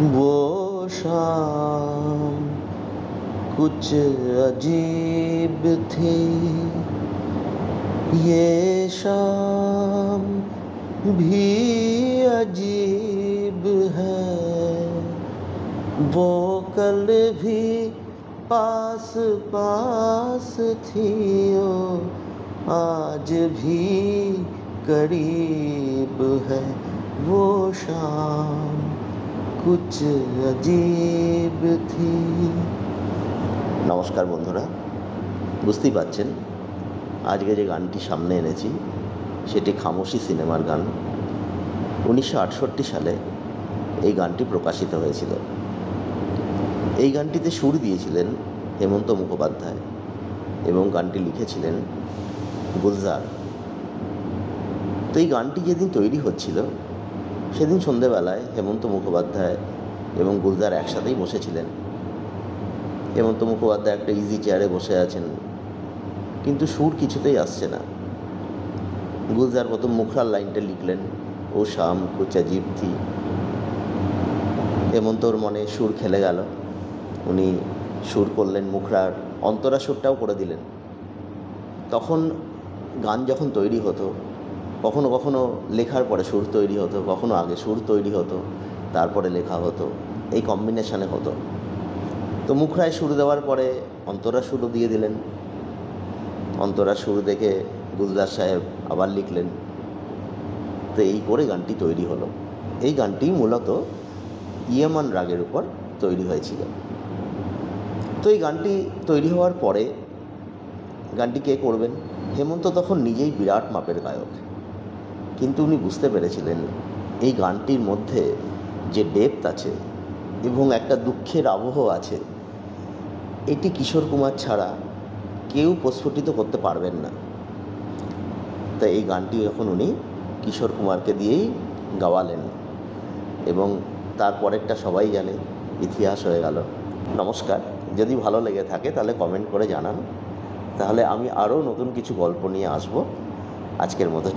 वो शाम कुछ अजीब थी, ये शाम भी अजीब है। वो कल भी पास पास थी, ओ आज भी करीब है। वो शाम कुछ अजीब थी। নমস্কার বন্ধুরা, বুঝতেই পারছেন আজকে যে গানটি সামনে এনেছি সেটি খামোশি সিনেমার গান। 1968 সালে এই গানটি প্রকাশিত হয়েছিল। এই গানটিতে সুর দিয়েছিলেন হেমন্ত মুখোপাধ্যায় এবং গানটি লিখেছিলেন গুলজার। তো এই গানটি যেদিন তৈরি হচ্ছিল সেদিন সন্ধেবেলায় হেমন্ত মুখোপাধ্যায় এবং গুলজার একসাথেই বসেছিলেন। হেমন্ত মুখোপাধ্যায় একটা ইজি চেয়ারে বসে আছেন, কিন্তু সুর কিছুতেই আসছে না। গুলজার প্রথম মুখরার লাইনটা লিখলেন, ও শাম কুছ অজীব থি। হেমন্তর মনে সুর খেলে গেল, উনি সুর করলেন, মুখরার অন্তরা সুরটাও করে দিলেন। তখন গান যখন তৈরি হতো, কখনো কখনো লেখার পরে সুর তৈরি হতো, কখনো আগে সুর তৈরি হতো তারপরে লেখা হতো, এই কম্বিনেশানে হতো। তো মুখরায় সুর দেওয়ার পরে অন্তরা সুরও দিয়ে দিলেন। অন্তরা সুর দেখে গুলজার সাহেব আবার লিখলেন। তো এই করে গানটি তৈরি হলো। এই গানটি মূলত ইয়েমান রাগের উপর তৈরি হয়েছিল। তো এই গানটি তৈরি হওয়ার পরে গানটি কে করবেন? হেমন্ত তখন নিজেই বিরাট মাপের গায়ক, কিন্তু উনি বুঝতে পেরেছিলেন এই গানটির মধ্যে যে ডেপথ আছে এবং একটা দুঃখের আবহ আছে, এটি কিশোর কুমার ছাড়া কেউ প্রস্ফুটিত করতে পারবেন না। তাই এই গানটি এখন উনি কিশোর কুমারকে দিয়েই গাওয়ালেন এবং তারপরেরটা সবাই জানে, ইতিহাস হয়ে গেল। নমস্কার, যদি ভালো লেগে থাকে তাহলে কমেন্ট করে জানান, তাহলে আমি আরও নতুন কিছু গল্প নিয়ে আসব। আজকের মতো